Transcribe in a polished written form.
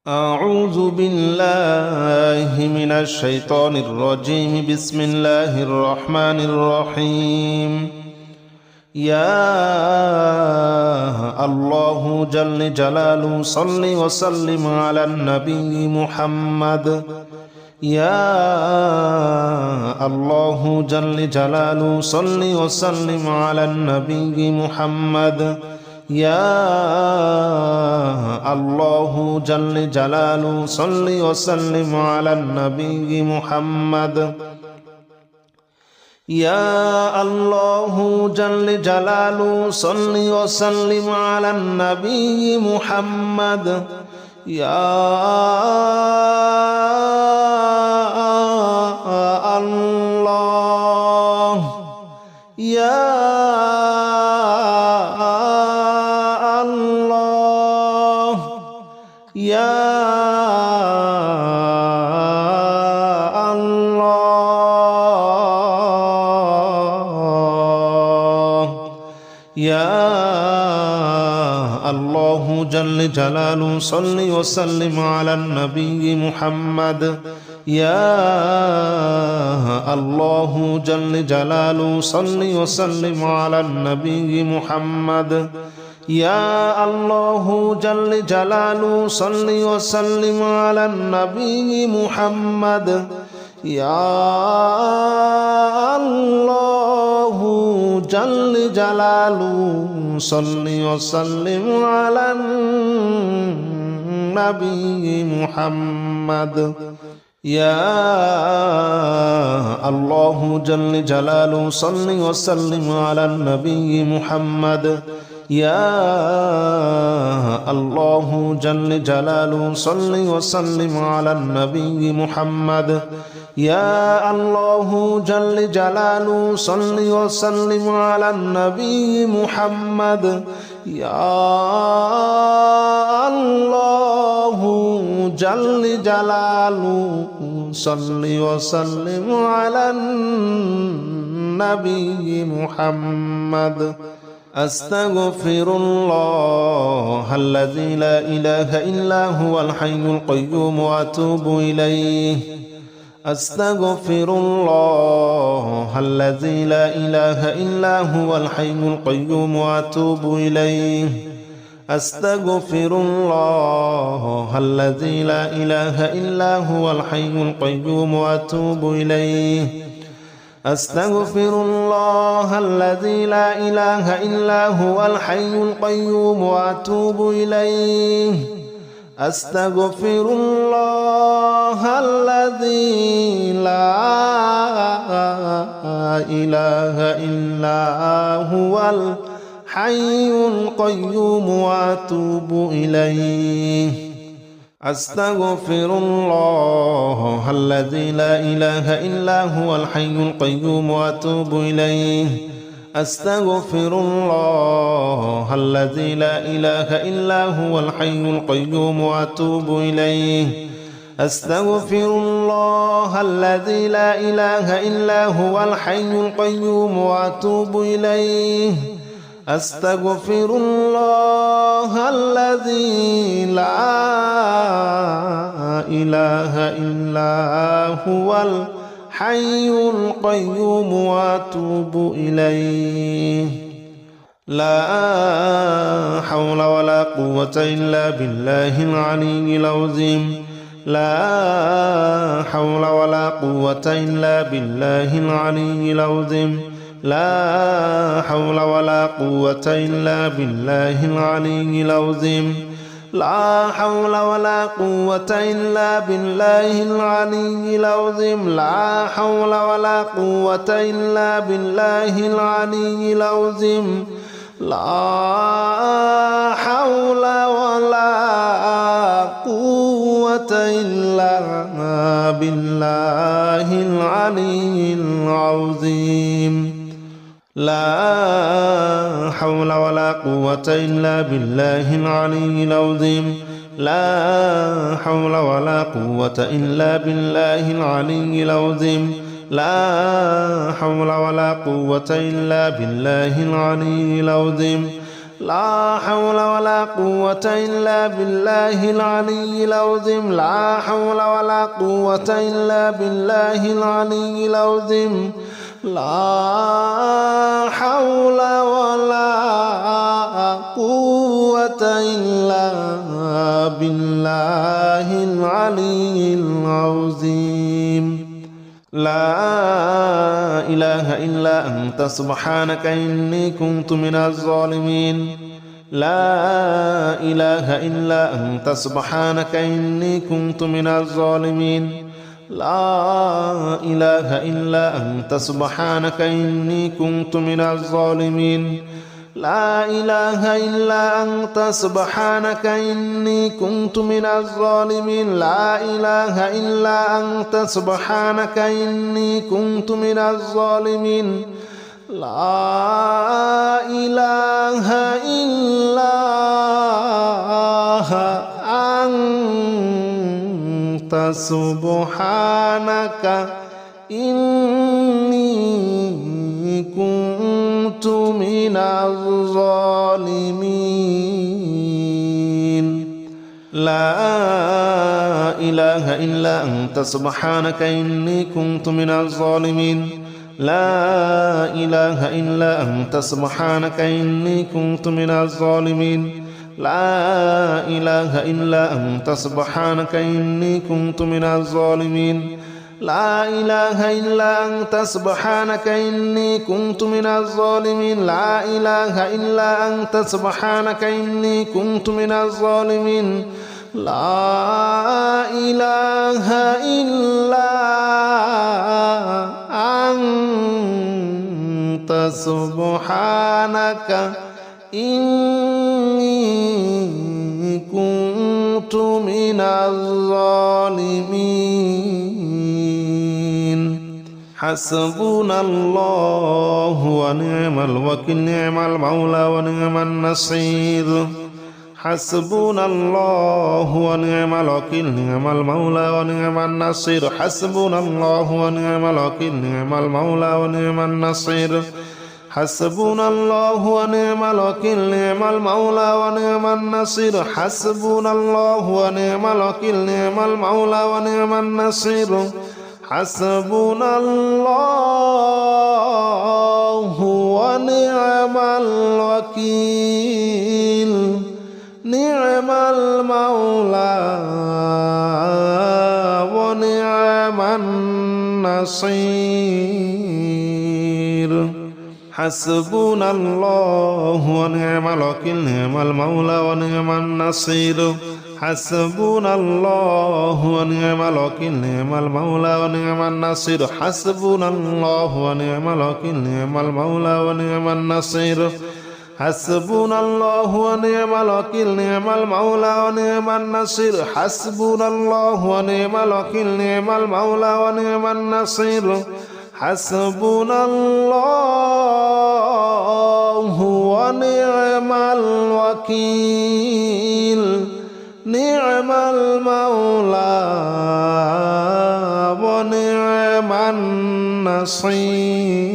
أعوذ بالله من الشيطان الرجيم. بسم الله الرحمن الرحيم. يا الله جل جلاله صل وسلم على النبي محمد. يا الله جل جلاله صل وسلم على النبي محمد. يا الله جل جلاله صل وسلم على النبي محمد. يا الله جل جلاله صل وسلم على النبي محمد. يا الله يا يا الله يا الله جل جلاله صل وسلم على النبي محمد. يا الله جل جلاله صل وسلم على النبي محمد. يا الله جل جلاله صل وسلم على النبي محمد. يا الله جل جلاله صل وسلم على النبي محمد. يا الله جل جلاله صل وسلم على النبي محمد. يا الله جل جلاله صل وسلم على النبي محمد. يا الله جل جلاله صل وسلم على النبي محمد. يا الله جل جلاله صل وسلم على النبي محمد. أستغفر الله الذي لا إله إلا هو الحي القيوم وأتوب إليه. أستغفر الله الذي لا إله إلا هو الحي القيوم وأتوب إليه. أستغفر الله الذي لا إله إلا هو الحي القيوم وأتوب إليه. أستغفر الله الذي لا إله إلا هو الحي القيوم وأتوب إليه. أستغفر الله الذي لا إله إلا هو الحي القيوم وأتوب إليه. أستغفر الله الذي لا إله إلا هو الحي القيوم وأتوب إليه. أستغفر الله الذي لا إله إلا هو الحي القيوم وأتوب إليه. أستغفر الله الذي لا إله إلا هو الحي القيوم وأتوب إليه. أستغفر الله الذي لا إله إلا هو الحي القيوم وأتوب إليه. لا حول ولا قوة إلا بالله العلي العظيم. لا حول ولا قوة إلا بالله العلي العظيم. لا حول ولا قوة إلا بالله العلي العظيم. لا حول ولا قوة إلا بالله العلي العظيم. لا حول ولا قوة إلا بالله العلي العظيم. لا حول ولا قوة إلا بالله العلي العظيم. لا حول ولا قوة إلا بالله العلي العظيم. لا حول ولا قوة إلا بالله العلي العظيم. لا حول ولا قوة إلا بالله العلي العظيم. لا حول ولا قوة إلا بالله العلي العظيم لا حول ولا قوة إلا بالله العلي العظيم لا حول ولا قوة إلا بالله العلي العظيم لا إله إلا أنت سبحانك إني كنت من الظالمين لا إله إلا أنت سبحانك إني كنت من الظالمين لا إله إلا أنت سبحانك إني كنت من الظالمين لا إله إلا أنت سبحانك إني كنت من الظالمين لا إله إلا أنت سبحانك إني كنت من الظالمين لا إله إلا أنت سبحانك إني كنت من الظالمين لا إله إلا أنت سبحانك إني كنت من الظالمين لا إله إلا أنت سبحانك إني كنت من الظالمين لا إله إلا أنت سبحانك إني كنت من الظالمين لا إله إلا أنت سبحانك إني كنت من الظالمين لا إله إلا أنت سبحانك إني كنت من الظالمين لا إله إلا أنت سبحانك إني كنت من الظالمين حسبنا الله ونعم الوكيل نعم المولى ونعم النصير حسبنا الله ونعم الوكيل نعم المولى ونعم النصير حسبنا الله ونعم الوكيل نعم المولى ونعم النصير حسبنا الله ونعم الوكيل نعم المولى ونعم النصير حسبنا الله ونعم الوكيل نعم المولى ونعم النصير حسبنا الله ونعم الوكيل نعم المولى ونعم النصير حسبنا الله ونعم الوكيل نعم المولى ونعم النصير حسبنا الله ونعم الوكيل نعم المولى ونعم النصير حسبنا الله ونعم الوكيل نعم المولى ونعم النصير حسبنا الله ونعم الوكيل نعم المولى ونعم النصير حسبنا الله ونعم الوكيل نعم المولى ونعم النصير حسبنا الله ونعم الوكيل نعم المولى ونعم النصير